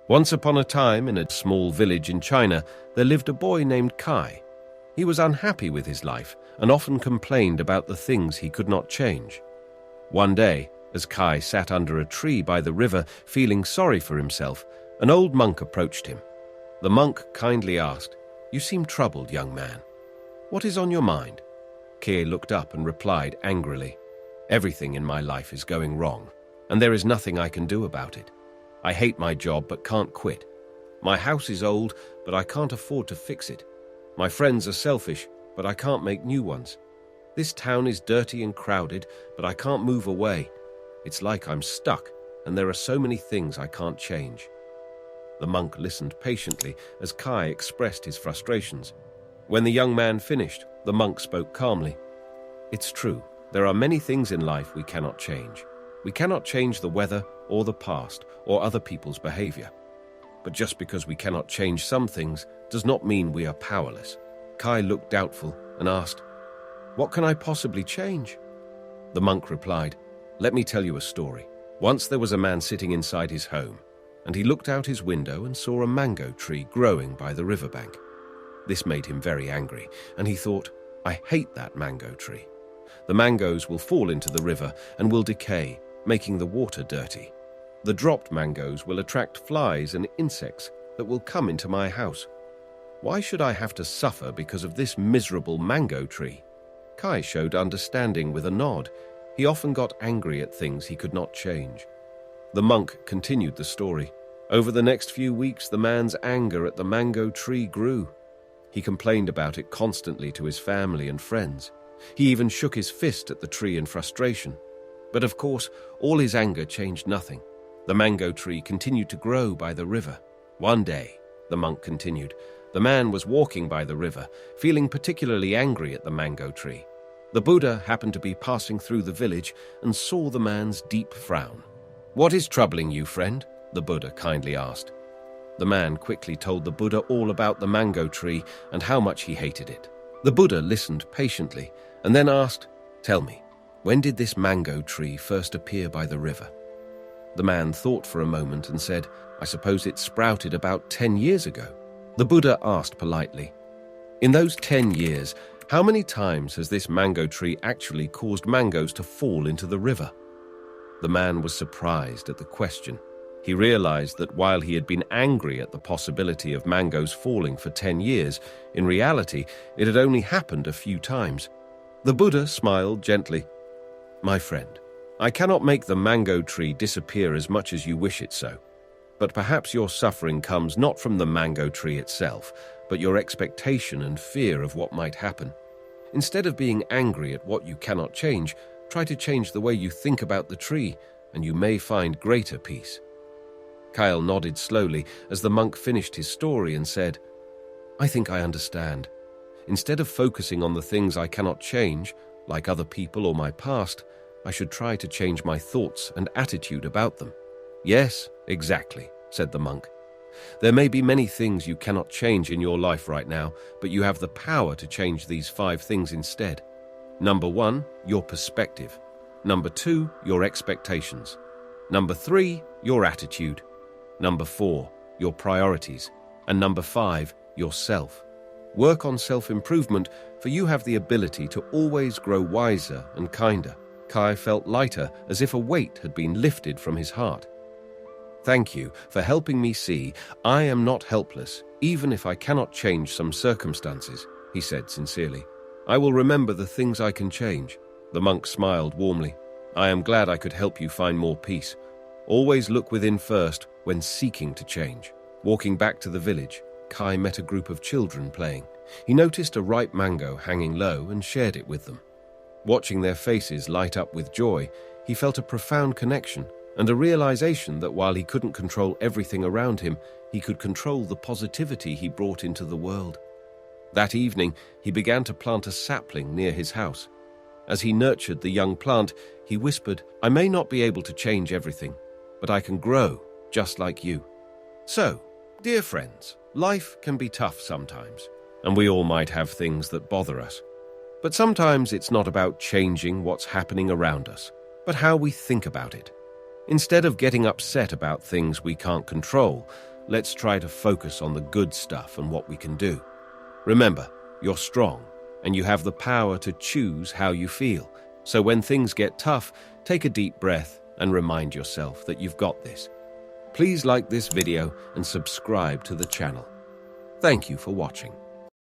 Once upon a time, in a small village in China, there lived a boy named Kai. He was unhappy with his life and often complained about the things he could not change. One day, as Kai sat under a tree by the river, feeling sorry for himself, an old monk approached him. The monk kindly asked, "You seem troubled, young man. What is on your mind?" Kai looked up and replied angrily, "Everything in my life is going wrong, and there is nothing I can do about it. I hate my job but can't quit. My house is old, but I can't afford to fix it. My friends are selfish, but I can't make new ones. This town is dirty and crowded, but I can't move away. It's like I'm stuck, and there are so many things I can't change." The monk listened patiently as Kai expressed his frustrations. When the young man finished, the monk spoke calmly. "It's true, there are many things in life we cannot change. We cannot change the weather or the past or other people's behavior. But just because we cannot change some things does not mean we are powerless." Kai looked doubtful and asked, "What can I possibly change?" The monk replied, "Let me tell you a story. Once there was a man sitting inside his home, and he looked out his window and saw a mango tree growing by the riverbank. This made him very angry, and he thought, 'I hate that mango tree. The mangoes will fall into the river and will decay, making the water dirty. The dropped mangoes will attract flies and insects that will come into my house. Why should I have to suffer because of this miserable mango tree?' Kai showed understanding with a nod. He often got angry at things he could not change. The monk continued the story. Over the next few weeks, the man's anger at the mango tree grew. He complained about it constantly to his family and friends. He even shook his fist at the tree in frustration. But of course, all his anger changed nothing. The mango tree continued to grow by the river. One day, the monk continued, the man was walking by the river, feeling particularly angry at the mango tree. The Buddha happened to be passing through the village and saw the man's deep frown. "What is troubling you, friend?" the Buddha kindly asked. The man quickly told the Buddha all about the mango tree and how much he hated it. The Buddha listened patiently and then asked, "Tell me, when did this mango tree first appear by the river?" The man thought for a moment and said, "I suppose it sprouted about 10 years ago." The Buddha asked politely, "In those 10 years, how many times has this mango tree actually caused mangoes to fall into the river?" The man was surprised at the question. He realized that while he had been angry at the possibility of mangoes falling for 10 years, in reality, it had only happened a few times. The Buddha smiled gently. "My friend, I cannot make the mango tree disappear as much as you wish it so. But perhaps your suffering comes not from the mango tree itself, but your expectation and fear of what might happen. Instead of being angry at what you cannot change, try to change the way you think about the tree, and you may find greater peace." Kyle nodded slowly as the monk finished his story and said, "I think I understand. Instead of focusing on the things I cannot change, like other people or my past, I should try to change my thoughts and attitude about them." "Yes, exactly," said the monk. "There may be many things you cannot change in your life right now, but you have the power to change these 5 things instead. Number 1, your perspective. Number 2, your expectations. Number 3, your attitude. Number 4, your priorities. And number 5, yourself. Work on self-improvement, for you have the ability to always grow wiser and kinder." Kai felt lighter, as if a weight had been lifted from his heart. "Thank you for helping me see I am not helpless, even if I cannot change some circumstances," he said sincerely. "I will remember the things I can change." The monk smiled warmly. "I am glad I could help you find more peace. Always look within first when seeking to change." Walking back to the village, Kai met a group of children playing. He noticed a ripe mango hanging low and shared it with them. Watching their faces light up with joy, he felt a profound connection and a realization that while he couldn't control everything around him, he could control the positivity he brought into the world. That evening, he began to plant a sapling near his house. As he nurtured the young plant, he whispered, "I may not be able to change everything, but I can grow just like you." So, dear friends, life can be tough sometimes, and we all might have things that bother us. But sometimes it's not about changing what's happening around us, but how we think about it. Instead of getting upset about things we can't control, let's try to focus on the good stuff and what we can do. Remember, you're strong, and you have the power to choose how you feel. So when things get tough, take a deep breath and remind yourself that you've got this. Please like this video and subscribe to the channel. Thank you for watching.